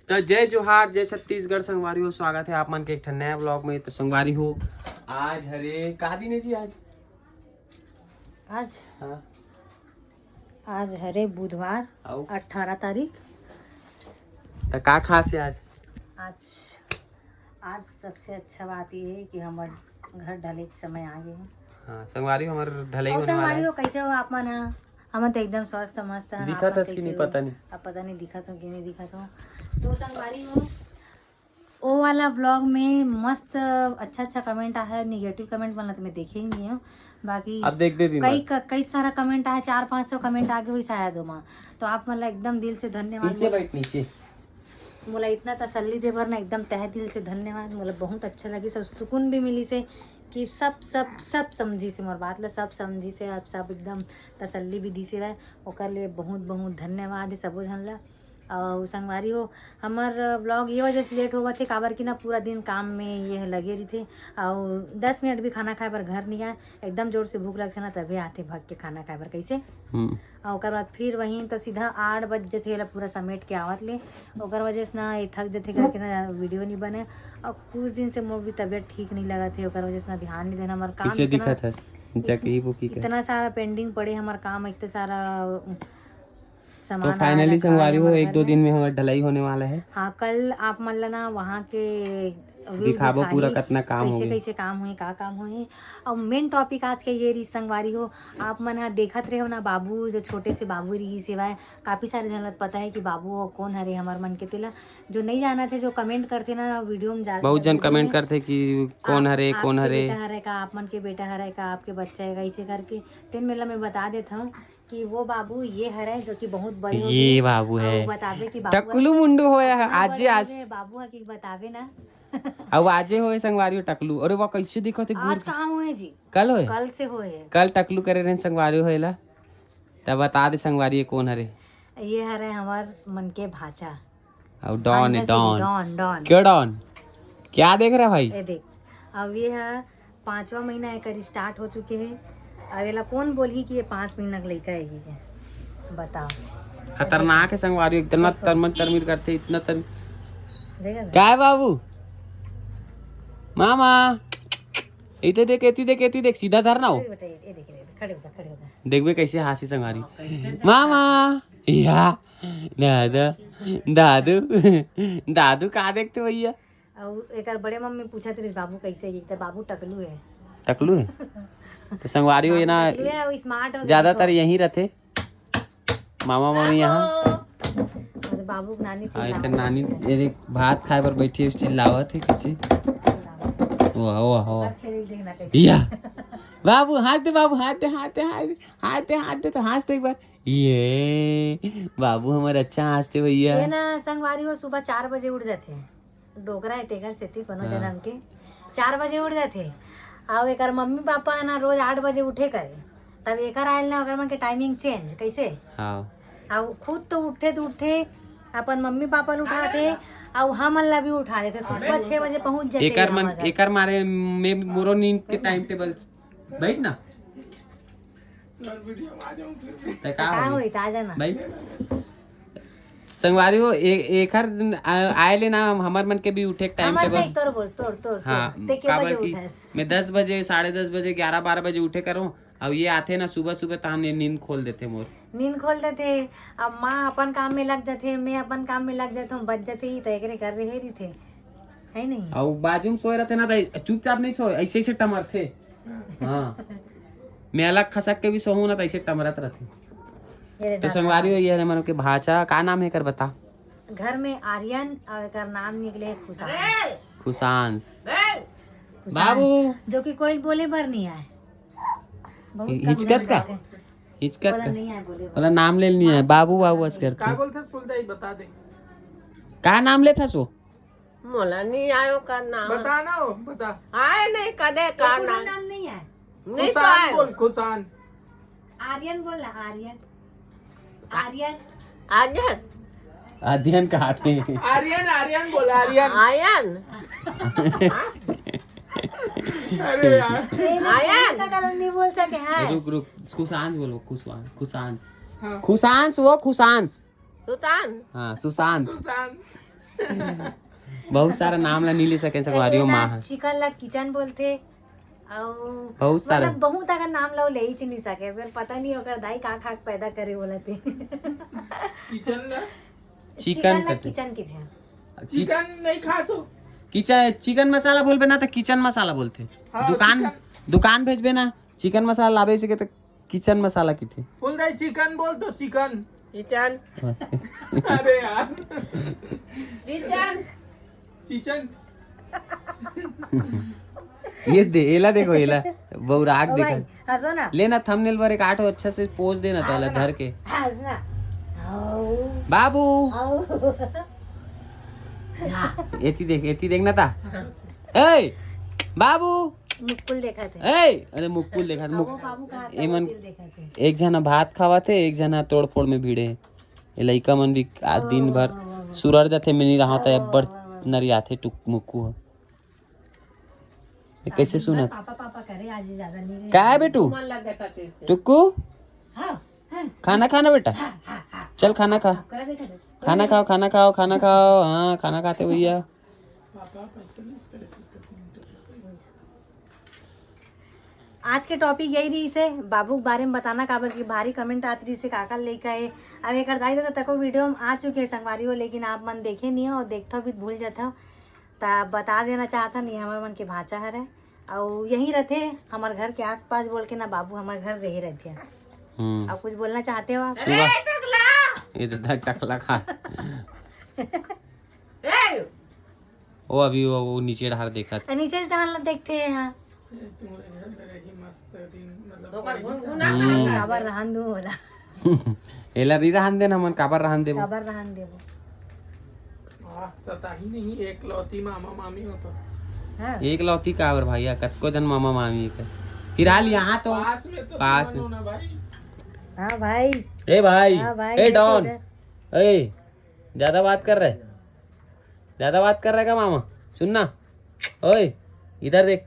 तो जय जोहार जय छत्तीसगढ़ संगवारी हो। स्वागत है आप मन के एक ठन नया ब्लॉग में। तो संगवारी हो आज हरे का दिन है जी? आज हाँ आज हरे बुधवार 18 तारीख। तो का खास है आज? आज सबसे अच्छा बात ये है कि हमारे घर ढले के समय आ गए हैं। हाँ संगवारी हो हमारे ढलाई और होने वाला संगवारी है। हो कैसे हो आप मन? हम तो एकदम स्वस्थ मस्त हैं। दिखा था कि नहीं पता नहीं। अब पता नहीं दिखा तो कि नहीं दिखा तो। तो संगवारी हो वो वाला ब्लॉग में मस्त अच्छा कमेंट आया है। निगेटिव कमेंट वाला तो मैं देखे ही नहीं हूँ। बाकी अब देख भी कई सारा कमेंट आया, 400-500 कमेंट आगे हुई शायद हो माँ। तो आप मतलब एकदम दिल से धन्यवाद। नीचे बैठ नीचे। बोला इतना तसल्ली दे भर ना एकदम तहे दिल से धन्यवाद। बोला बहुत अच्छा लगी, सब सुकून भी मिली से कि सब समझी से मोर बात ला, सब समझी से आप सब एकदम तसल्ली भी दी से रहे। ओकर लिए बहुत बहुत धन्यवाद है सबो झन ला। और संगवारी हो हमार ब्लॉग ये वजह से लेट होगा थे काबर कि ना पूरा दिन काम में ये लगे रही थे। और 10 मिनट भी खाना खाए पर घर नहीं आए। एकदम जोर से भूख लगते ना तभी आते भाग के खाना खाए पर कैसे। और ओकर बाद फिर वहीं तो सीधा 8 बज जते ला पूरा समेट के आवत ले। ओकर वजह से ना थक जते करके ना वीडियो नहीं बने। और कुछ दिन से मोर भी तबीयत ठीक नहीं लगा थे। ओकर वजह से ना ध्यान नहीं देना हमार काम इतना सारा पेंडिंग पड़े। हमार काम इतना सारा तो फाइनली संगवारी हो 1-2 दिन में हमारा ढलाई होने वाला है। हाँ कल आप मन ना वहाँ के दिखाबो पूरा कितना काम हो गया, कैसे काम हुए का काम हुए। और मेन टॉपिक आज के ये रही संगवारी हो आप मन हाँ देखत रहे हो ना बाबू जो छोटे से बाबू रही सेवाएं। काफ़ी सारे जन पता है कि बाबू कौन हरे हमार मन के तेला। जो नहीं जाना थे जो कमेंट करते ना वीडियो में जा बहुत जन कमेंट करते कि कौन हरे कौन हरे बेटा हरे का आप मन के बेटा हरे का आपके बच्चा है ऐसे करके। तीन मेला मैं बता देता हूँ कि वो बाबू ये हरे जो कि बहुत बड़े ये बाबू है। बतावे कि बाबू टकलू मुंडू होया है आज बाबू है कि बतावे ना। अब आजे होए संगवारी हो टकलू। अरे वाह कैसे दिखो थे। आज कहाँ हुए जी? कल होए, कल से होए। कल टकलू करे रहे संगवारी होएला। तब बता दे संगवारी कौन हरे। ये हरे हमार मन के भाचा। अब डॉन है डॉन डॉन क्यों डॉन क्या देख रहा भाई? ये देख अब ये है 5वां महीना एक स्टार्ट हो चुके हैं। अब ये कौन बोली कि ये 5 महीना का लड़का है ये? बताओ खतरनाक है संगवारी। इतना तरमीर करते इतना देखा क्या है बाबू मामा इते देख एती देख सीधा धरना हो। खड़े हो जा। देखबे कैसे हासी संगवारी मामा या दादू दादू का देखते भैया। और एक बड़े मम्मी पूछा तेरे बाबू कैसे है? तो बाबू टकलू है। टकलू है तो संगवारी हो ये ना स्मार्ट हो ज्यादातर यहीं रहते मामा मम्मी यहाँ। बाबू नानी नानी ये देख भात खाए पर बैठी चिल्लावत है किसी। वाह वाह वाह या बाबू हाथ दे बाबू हाथ दे तो हंस दे एक बार। ये बाबू हमारे अच्छा हंसते भैया। ये ना संगवारी हो सुबह 4 बजे उठ जाते हैं। डोकरा है तेकर सेती कोनो जन्म के 4 बजे उठ जाते। और एक मम्मी पापा ना रोज 8 बजे उठे करे। तब एक आयल ना अगर मन के टाइमिंग चेंज कैसे। हाँ खुद तो उठे अपन मम्मी पापा उठाते और हम अल्लाह भी उठा देते। सुबह 6 बजे पहुंच जाते। एकर मारे में मोरो नींद के टाइम टेबल बैठ ना का होई ता जाना बैठ संगवारी हो एकर आए ना हमार मन के भी उठे टाइम टेबल। तोर बोल तोर हाँ बजे उठस? मैं 10 बजे 10:30 बजे 11-12 बजे उठे करूँ। अब ये आते ना सुबह तो हमने नींद खोल देते मोर। नींद खोल देते। अब माँ अपन काम में लग जाते मैं अपन काम में लग जाता हूँ। बच जाते ही तय कर रहे थे है नहीं। और बाजू में सोए रहते ना तो चुपचाप नहीं सोए ऐसे टमर थे। हाँ मैं अलग खसक के भी सोहूं ना तो ऐसे टमरत रहते। तो संगवारी हो ये मन के भाचा का नाम है कर बता। घर में आर्यन और कर नाम निकले खुशांस बाबू जो कि कोई बोले भर नहीं आए। हिचकत का बोला नाम ले नहीं है बाबू बस करते। क्या बोलते बता दे का नाम लेता सो मोला नहीं आयो का नाम बता ना बता। आए नहीं कदे का नाम नहीं है। खुशान बोल खुशान। आर्यन बोल ना आर्यन अध्ययन कहा थे। आर्यन बोल आर्यन। अरे यार आर्यन नहीं बोल सके। हाँ रुक खुशांस बोलो खुशांस वो खुशांस सुतान हाँ सुशांत बहुत सारा नाम ला नहीं ले सके संगवारी माँ है चिकन ला किचन बोलते और बहुत सारा मतलब बहुत अगर नाम ला ले ही नहीं सके फिर पता नहीं ओकर दाई का खा के पैदा करे बोलते किचन ना चिकन ला कहते किचन की थे चिकन नहीं खा सो चिकन मसाला बोलबे ना तो किचन मसाला बोलते हाँ, दुकान भेजबे ना चिकन मसाला लावे से तो किचन मसाला की थे बोल दे चिकन बोल तो चिकन किचन अरे यार किचन चिकन ये दे एला देखो एला बहुराग ओ भाई देखा हंसो ना लेना थंबनेल पर एक आठो अच्छा से पोज देना तो अलग धर के हंस ना आओ बाबू आओ एती देखना था ए बाबू मुकुल देखा थे ए अरे मुकुल देखा था, बाबू बाबू का एमन देखा थे एक जना भात खावा थे एक जना तोड़ फोड़ में भीड़े ये लइका मन भी आज दिन भर सूरज जाते में नहीं रहा था अब्बर नरिया थे टुक मुक्कू है ये कैसे सुना पापा पापा करे आज ज्यादा नहीं क्या है बेटू मन लग गया था टुक्कू हाँ हाँ खाना खाना बेटा चल खाना खा करा देखा थे खाना खाओ हाँ खाना खाते भैया आज के टॉपिक यही रही से बाबू के बारे में बताना काबर की भारी कमेंट आती रही से काका लेकर है अब एक दाई तो तको वीडियो में आ चुके हैं संगवारी हो लेकिन आप मन देखे नहीं हो और देखता भी भूल जाता हो तो बता देना चाहता नहीं हमारे मन के भाचा है और यहीं रहते हमारे घर के आसपास बोल के ना बाबू हमारे घर रही रहते हैं आप कुछ बोलना चाहते हो आप सुबह ये तो टकला खा वो अभी वो नीचे रहा देखा था। नीचे से डालना देखते हैं यहाँ हम्म। काबर रहन दो बोला एला री रहन देना मन काबर रहन देबो काबर रहन देबो सता ही नहीं एक लौती मामा मामी हो तो हाँ एक लौती काबर भैया कतको जन मामा मामी के फिलहाल यहाँ तो पास में तो पास तुम ना भाई हाँ भाई ए भाई हाँ भाई ए डॉन देखो ए ज्यादा बात कर रहे का मामा सुनना ओए इधर देख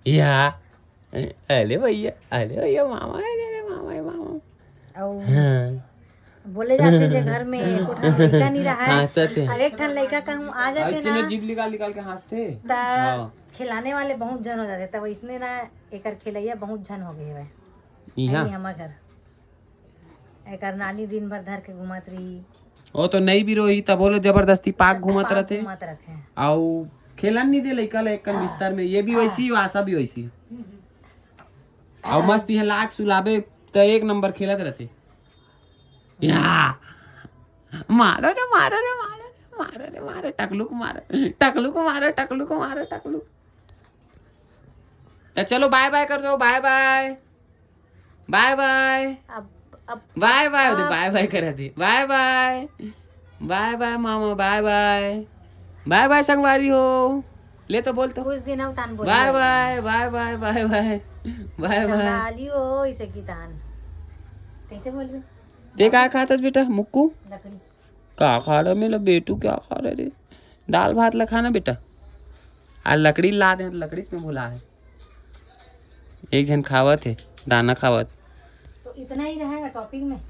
या अरे भैया मामा और हाँ। बोले जाते थे घर में एक ठन लड़का नहीं रहा है हंसते हैं। और एक ठन लड़का कहूँ आ जाते ना जीभ निकाल के हंसते ता हाँ। खिलाने वाले बहुत जन हो जाते तब इसने ना एकर खिलैया बहुत जन हो गए है यहाँ हमार घर एकर नानी दिन भर धर के घुमत रही वो तो नहीं भी रोही तब बोलो जबरदस्ती पाक घूमत रहते घुमत रहते हैं और खेलन नहीं दे लइका एक बिस्तर में ये भी वैसी आशा भी वैसी और मस्त यहाँ लाख सुलाबे तो एक नंबर खेलत रहते या मारो टकलू को मारो तो चलो बाय बाय कर दो बाय बाय अब बाय करा दे बाय मामा बाय संगवारी हो ले तो बोल तो कुछ दिन अब तान बोल बाय संभालियो इसे की तान कैसे बोल रहे ते क्या खातस बेटा मुक्कू लकड़ी का खा रहा मेरा बेटू क्या खा रहा रे दाल भात ला खाना बेटा आज लकड़ी ला दे लकड़ी में भुला है एक जन खावत है दाना खावत तो इतना ही रहेगा टॉपिक में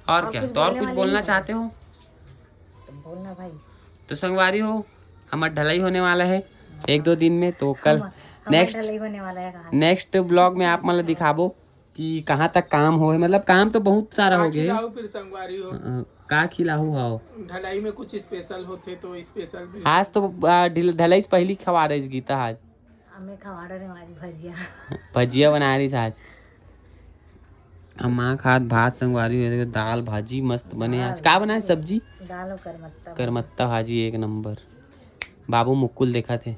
और क्या तो और कुछ बोलना चाहते हो तो बोलना भाई तो संगवारी हो हमारा ढलाई होने वाला है 1-2 दिन में तो कल नेक्स्ट होने वाला है कहानी नेक्स्ट ब्लॉग में आप मतलब दिखाबो कि कहाँ तक काम हो मतलब काम तो बहुत सारा हो गया खिलाओ फिर संगवारी हो का खिलाहू हाओ ढलाई में कुछ स्पेशल होते तो स्पेशल भी आज तो ढलाई से पहली खवा रही गीता आज हमें खवा रहे हमारी भजिया बना रही आज हम माँ खात भात संगवारी हुई दाल भाजी मस्त बने आज क्या बनाए सब्जी दाल और करमत्ता भाजी एक नंबर बाबू मुकुल देखा थे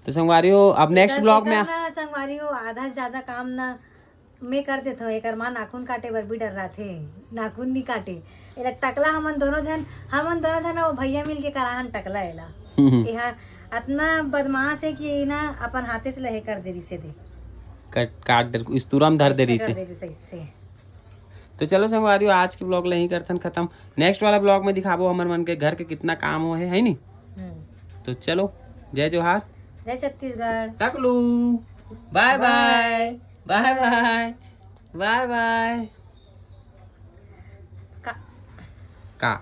तो संगवारी हो अब नेक्स्ट ब्लॉग में संगवारी हो आधा से ज्यादा काम ना मैं कर देता हूँ एक माँ नाखून काटे बर भी डर रहा थे नाखून नहीं काटे एला टकला हमन दोनों जन वो भैया मिल के कराहन टकला एला यहाँ इतना बदमाश है कि ना अपन हाथे से लहे कर दे रही से दे काट दे इस तुरंत धर दे रही से इससे तो चलो संगवारी आज के ब्लॉग यहीं करथन खत्म नेक्स्ट वाला ब्लॉग में दिखाबो हमर मन के घर के कितना काम हो है नहीं तो चलो जय जोहार जय छत्तीसगढ़ टकलू बाय बाय का का